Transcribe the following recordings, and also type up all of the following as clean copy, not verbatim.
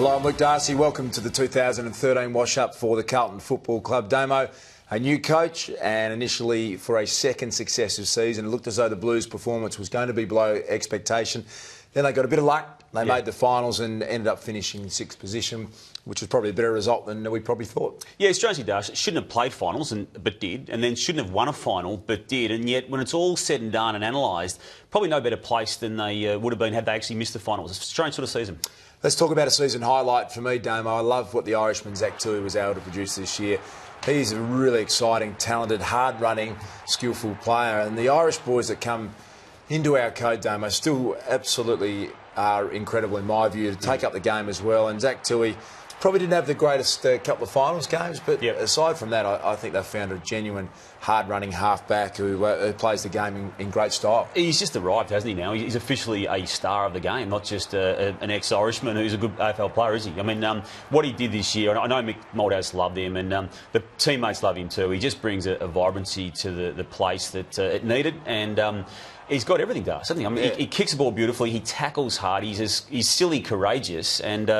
Hello, I'm Luke Darcy. Welcome to the 2013 wash-up for the Carlton Football Club. Damo, a new coach, and initially for a second successive season. It looked as though the Blues' performance was going to be below expectation. Then they got a bit of luck. They made the finals and ended up finishing in 6th position, which was probably a better result than we probably thought. Yeah, strangely, Darcy shouldn't have played finals, but did, and then shouldn't have won a final, but did. And yet, when it's all said and done and analysed, probably no better place than they would have been had they actually missed the finals. It's a strange sort of season. Let's talk about a season highlight for me, Damo. I love what the Irishman Zach Tui was able to produce this year. He's a really exciting, talented, hard-running, skillful player. And the Irish boys that come into our code, Damo, still absolutely are incredible in my view to take up the game as well. And Zach Tui probably didn't have the greatest couple of finals games, but aside from that, I think they've found a genuine hard-running half-back who plays the game in great style. He's just arrived, hasn't he, now? He's officially a star of the game, not just an ex-Irishman who's a good AFL player, is he? I mean, what he did this year, I know Mick Malthouse loved him, and the teammates love him too. He just brings a vibrancy to the place that it needed, and he's got everything, does, hasn't he? I mean, he kicks the ball beautifully, he tackles hard, he's silly courageous, and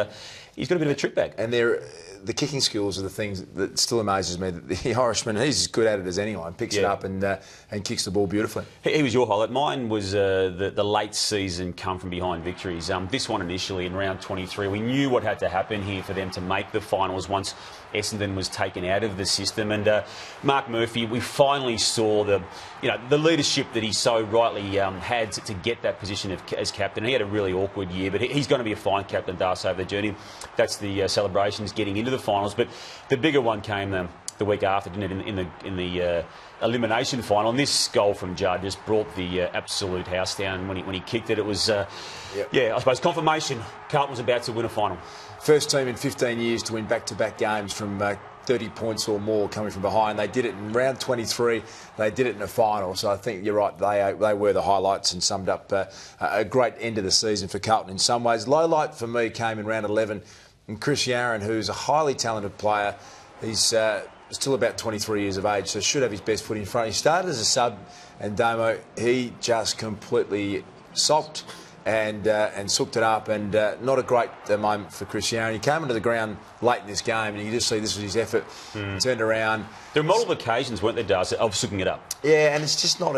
he's got a bit of a trick bag. And the kicking skills are the things that still amazes me. That the Irishman, he's as good at it as anyone. Picks it up and kicks the ball beautifully. He was your highlight. Mine was the late season come from behind victories. This one initially in round 23. We knew what had to happen here for them to make the finals once Essendon was taken out of the system. And Mark Murphy, we finally saw the leadership that he so rightly had to get that position as captain. He had a really awkward year, but he's going to be a fine captain, Darcy, over the journey. That's the celebrations getting into the finals. But the bigger one came the week after, didn't it, in the elimination final. And this goal from Judd just brought the absolute house down when he kicked it. It was, I suppose, confirmation Carlton was about to win a final. First team in 15 years to win back-to-back games from 30 points or more coming from behind. They did it in round 23. They did it in a final. So I think you're right. They were the highlights and summed up a great end of the season for Carlton in some ways. Low light for me came in round 11. And Chris Yarran, who's a highly talented player, he's still about 23 years of age, so should have his best foot in front. He started as a sub, and Damo, he just completely socked and sooked it up, and not a great moment for Chris Yarran. He came into the ground late in this game, and you can just see this was his effort. Turned around. There were multiple occasions, weren't there, Darcy, of sooking it up? Yeah, and it's just not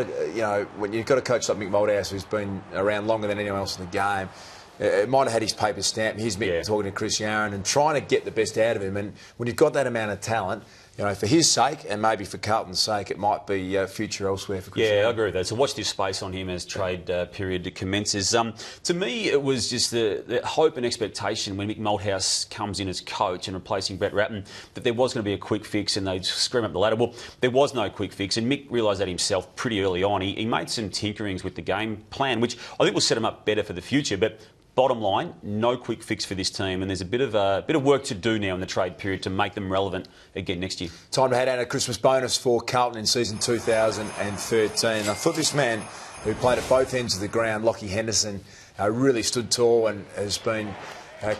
when you've got a coach like Mick Malthouse who's been around longer than anyone else in the game. It might have had his paper stamp. Here's Mick talking to Chris Yarran and trying to get the best out of him. And when you've got that amount of talent, for his sake and maybe for Carlton's sake, it might be future elsewhere for Chris Yarran. Yeah, I agree with that. So watch this space on him as trade period commences. To me, it was just the hope and expectation when Mick Malthouse comes in as coach and replacing Brett Ratten that there was going to be a quick fix and they'd scream up the ladder. Well, there was no quick fix, and Mick realised that himself pretty early on. He made some tinkerings with the game plan, which I think will set him up better for the future. But bottom line, no quick fix for this team, and there's a bit of work to do now in the trade period to make them relevant again next year. Time to hand out a Christmas bonus for Carlton in season 2013. I thought this man who played at both ends of the ground, Lachie Henderson, really stood tall and has been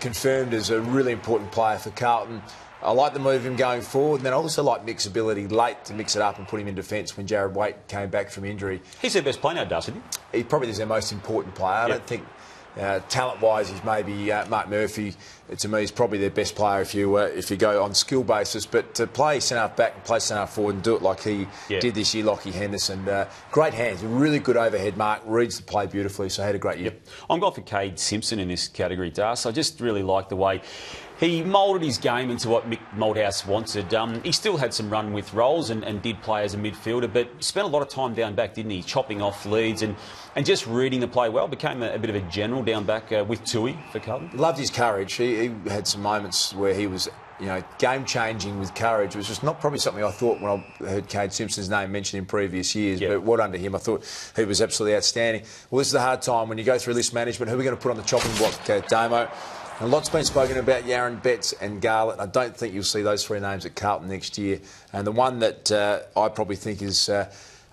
confirmed as a really important player for Carlton. I like the move of him going forward, and then I also like Mick's ability late to mix it up and put him in defence when Jared Waite came back from injury. He's their best player now, Darcy. He probably is their most important player. I don't think talent-wise, he's maybe Mark Murphy. To me, he's probably their best player if you go on skill basis. But to play centre back and play centre forward and do it like he did this year, Lachie Henderson, great hands, really good overhead mark, reads the play beautifully. So he had a great year. I'm going for Cade Simpson in this category, Das. I just really like the way he moulded his game into what Mick Malthouse wanted. He still had some run with roles and did play as a midfielder, but spent a lot of time down back, didn't he? Chopping off leads and just reading the play well. Became a bit of a general down back with Tui for Carlton. Loved his courage. He had some moments where he was game-changing with courage, which was not probably something I thought when I heard Cade Simpson's name mentioned in previous years, but well done to him. I thought he was absolutely outstanding. Well, this is a hard time when you go through list management. Who are we going to put on the chopping block, Damo? A lot's been spoken about Yarran, Betts and Garlett. I don't think you'll see those three names at Carlton next year. And the one that I probably think is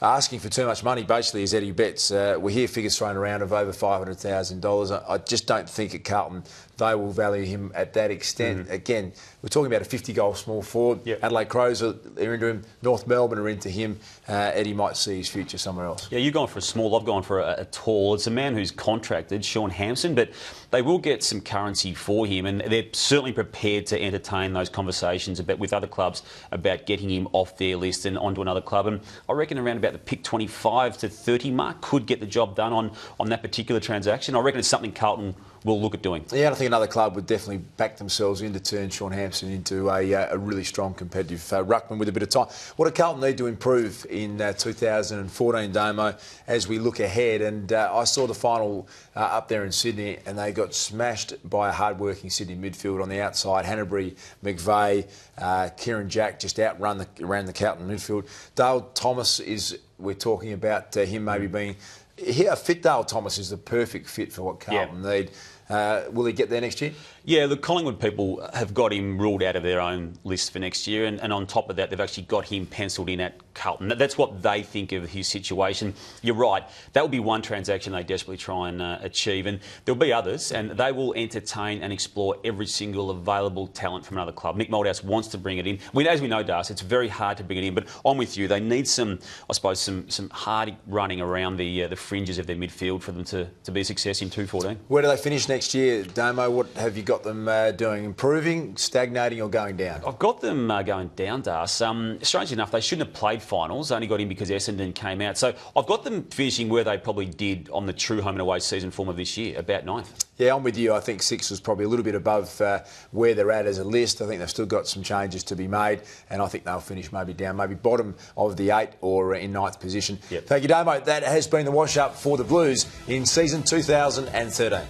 asking for too much money, basically, is Eddie Betts. We hear figures thrown around of over $500,000. I just don't think at Carlton they will value him at that extent. Again, we're talking about a 50-goal small forward. Adelaide Crows are into him. North Melbourne are into him. Eddie might see his future somewhere else. Yeah, you're going for a small. I've gone for a tall. It's a man who's contracted, Sean Hampson, but they will get some currency for him, and they're certainly prepared to entertain those conversations with other clubs about getting him off their list and onto another club. And I reckon around about the pick 25 to 30 mark could get the job done on that particular transaction. I reckon it's something Carlton will look at doing. Yeah, I think another club would definitely back themselves in to turn Sean Hampson into a really strong competitive ruckman with a bit of time. What do Carlton need to improve in 2014, Damo, as we look ahead? And I saw the final up there in Sydney, and they got smashed by a hard-working Sydney midfield on the outside. Hanbury, McVeigh, Kieran Jack just around the Carlton midfield. Dale Thomas we're talking about him maybe being... A fit Dale Thomas is the perfect fit for what Carlton need. Will he get there next year? Yeah, the Collingwood people have got him ruled out of their own list for next year, and on top of that, they've actually got him pencilled in at Carlton. That's what they think of his situation. You're right, that will be one transaction they desperately try and achieve, and there'll be others, and they will entertain and explore every single available talent from another club. Mick Moldhouse wants to bring it in. As we know, Das, it's very hard to bring it in, but I'm with you. They need some hard running around the fringes of their midfield for them to be a success in 2014. Where do they finish next year, Damo? What have you got them doing? Improving, stagnating, or going down? I've got them going down, Das. Strangely enough, they shouldn't have played finals. Only got in because Essendon came out. So I've got them finishing where they probably did on the true home and away season form of this year, about 9th. Yeah, I'm with you. I think 6 was probably a little bit above where they're at as a list. I think they've still got some changes to be made, and I think they'll finish maybe down, maybe bottom of the 8 or in 9th position. Yep. Thank you, Damo. That has been the wash-up for the Blues in season 2013.